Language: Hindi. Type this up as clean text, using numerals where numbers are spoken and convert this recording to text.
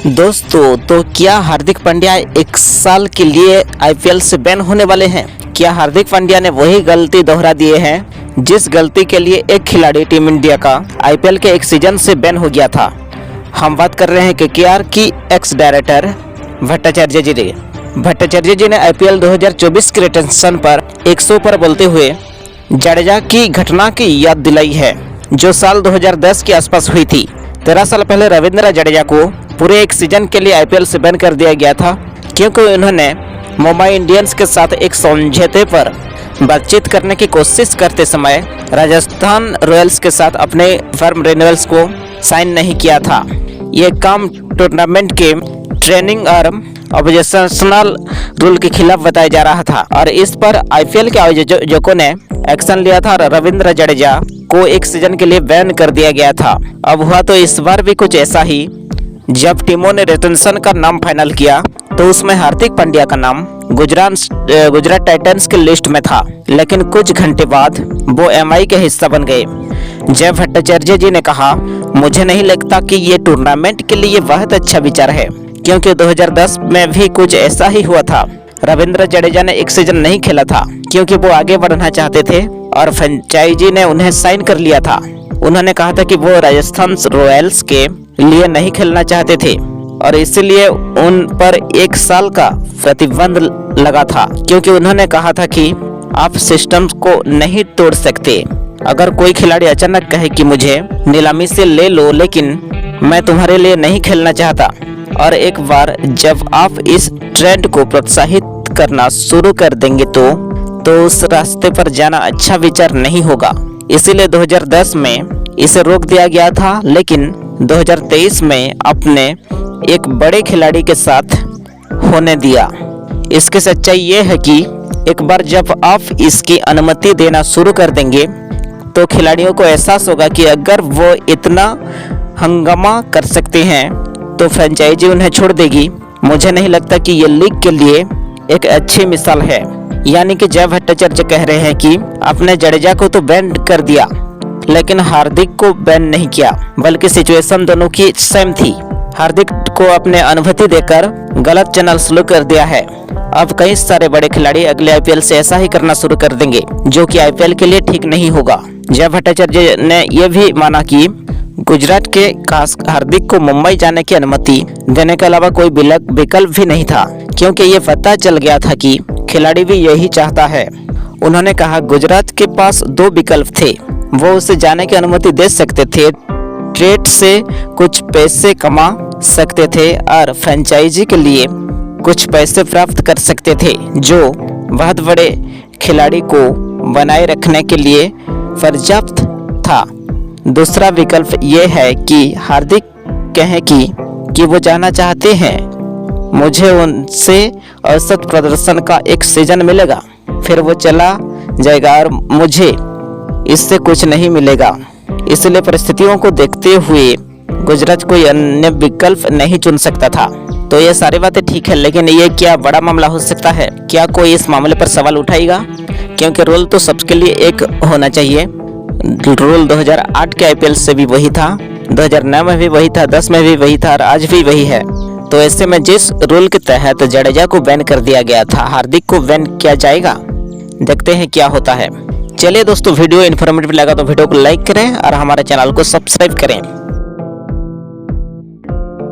दोस्तों, तो क्या हार्दिक पांड्या एक साल के लिए आईपीएल से बैन होने वाले हैं? क्या हार्दिक पांड्या ने वही गलती दोहरा दिए हैं जिस गलती के लिए एक खिलाड़ी टीम इंडिया का आईपीएल के एक सीजन से बैन हो गया था? हम बात कर रहे हैं केकेआर की एक्स डायरेक्टर भट्टाचार्य जी ने आईपीएल 2024 के रिटेंशन पर 100 पर बोलते हुए जडेजा की घटना की याद दिलाई है जो साल 2010 के आसपास हुई थी। 13 साल पहले रविंद्र जडेजा को पूरे एक सीजन के लिए आईपीएल से बैन कर दिया गया था क्योंकि उन्होंने मुंबई इंडियंस के साथ एक समझौते पर बातचीत करने की कोशिश करते समय राजस्थान रॉयल्स के साथ अपने फर्म रिन्यूअल्स को साइन नहीं किया था। ये काम टूर्नामेंट के ट्रेनिंग और ऑब्जेक्शनल रूल के खिलाफ बताया जा रहा था और इस पर आईपीएल के आयोजकों ने एक्शन लिया था और रविंद्र जडेजा को एक सीजन के लिए बैन कर दिया गया था। अब हुआ तो इस बार भी कुछ ऐसा ही। जब टीमों ने रिटेंशन का नाम फाइनल किया तो उसमें हार्दिक पांड्या का नाम गुजरात टाइटंस की लिस्ट में था, लेकिन कुछ घंटे बाद वो एमआई के हिस्सा बन गए। जय भट्टाचार्य जी ने कहा, मुझे नहीं लगता कि ये टूर्नामेंट के लिए बहुत अच्छा विचार है क्योंकि 2010 में भी कुछ ऐसा ही हुआ था। रविंद्र जडेजा ने एक सीजन नहीं खेला था क्योंकि वो आगे बढ़ना चाहते थे और फ्रेंचाइजी ने उन्हें साइन कर लिया था। उन्होंने कहा था कि वो राजस्थान रॉयल्स के लिए नहीं खेलना चाहते थे और इसलिए उन पर 1 साल का प्रतिबंध लगा था क्योंकि उन्होंने कहा था कि आप सिस्टम को नहीं तोड़ सकते। अगर कोई खिलाड़ी अचानक कहे कि मुझे नीलामी से ले लो लेकिन मैं तुम्हारे लिए नहीं खेलना चाहता, और एक बार जब आप इस ट्रेंड को प्रोत्साहित करना शुरू कर देंगे तो उस रास्ते पर जाना अच्छा विचार नहीं होगा। इसीलिए 2010 में इसे रोक दिया गया था, लेकिन 2023 में अपने एक बड़े खिलाड़ी के साथ होने दिया। इसकी सच्चाई ये है कि एक बार जब आप इसकी अनुमति देना शुरू कर देंगे तो खिलाड़ियों को एहसास होगा कि अगर वो इतना हंगामा कर सकते हैं तो फ्रेंचाइजी उन्हें छोड़ देगी। मुझे नहीं लगता कि ये लीग के लिए एक अच्छी मिसाल है। यानी कि जय भट्टाचार्य कह रहे हैं कि आपने जडेजा को तो बैन कर दिया लेकिन हार्दिक को बैन नहीं किया, बल्कि सिचुएशन दोनों की सेम थी। हार्दिक को अपने अनुमति देकर गलत चैनल शुरू कर दिया है। अब कई सारे बड़े खिलाड़ी अगले आईपीएल से ऐसा ही करना शुरू कर देंगे जो कि आईपीएल के लिए ठीक नहीं होगा। जय भट्टाचार्य ने यह भी माना कि गुजरात के खास हार्दिक को मुंबई जाने की अनुमति देने के अलावा कोई विकल्प भी नहीं था क्योंकि ये पता चल गया था कि खिलाड़ी भी यही चाहता है। उन्होंने कहा, गुजरात के पास 2 विकल्प थे। वो उसे जाने की अनुमति दे सकते थे, ट्रेड से कुछ पैसे कमा सकते थे और फ्रेंचाइजी के लिए कुछ पैसे प्राप्त कर सकते थे जो बहुत बड़े खिलाड़ी को बनाए रखने के लिए पर्याप्त था। दूसरा विकल्प ये है कि हार्दिक कहें कि वो जाना चाहते हैं, मुझे उनसे औसत प्रदर्शन का एक सीजन मिलेगा, फिर वो चला जाएगा और मुझे इससे कुछ नहीं मिलेगा। इसलिए परिस्थितियों को देखते हुए गुजरात कोई अन्य विकल्प नहीं चुन सकता था। तो ये सारी बातें ठीक है, लेकिन ये क्या बड़ा मामला हो सकता है? क्या कोई इस मामले पर सवाल उठाएगा? क्योंकि रूल तो सबके लिए एक होना चाहिए। रूल 2008 के आईपीएल से भी वही था, 2009 में भी वही था, 10 में भी वही था और आज भी वही है। तो ऐसे में जिस रूल के तहत जडेजा को बैन कर दिया गया था, हार्दिक को बैन किया जाएगा। देखते हैं क्या होता है। चलिए दोस्तों, वीडियो इन्फॉर्मेटिव लगा तो वीडियो को लाइक करें और हमारे चैनल को सब्सक्राइब करें।